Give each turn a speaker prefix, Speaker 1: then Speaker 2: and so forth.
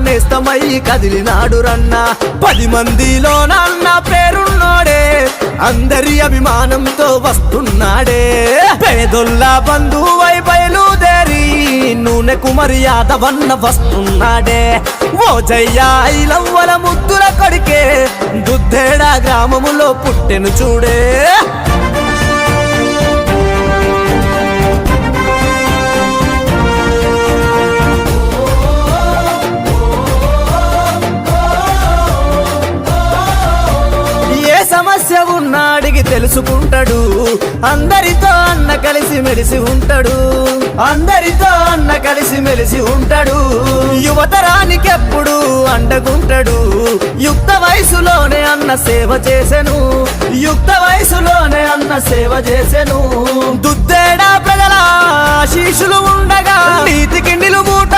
Speaker 1: నేస్తమై కదిలినాడు రన్న 10 మందిలో నాన్న పేరున్నోడే అందరి అభిమానంతో వస్తున్నాడే పేదొల్ల బంధువై బయలుదేరి నూనెకు మర్యాదవన్న వస్తున్నాడే ఓ జయ్యా ఐలవ్వల ముద్దుల కొడికే దుద్దేడ గ్రామములో పుట్టెను చూడే సమస్య ఉన్నాడికి తెలుసుకుంటాడు అందరితో అన్న కలిసి మెలిసి ఉంటాడు అందరితో అన్న కలిసి మెలిసి ఉంటాడు యువతరానికి ఎప్పుడు అండగుంటాడు యుక్త వయసులోనే అన్న సేవ చేసెను యుక్త వయసులోనే అన్న సేవ చేసెను దుద్దేడా ప్రజల ఆశీస్సులు ఉండగా నీతికి నిలుమూట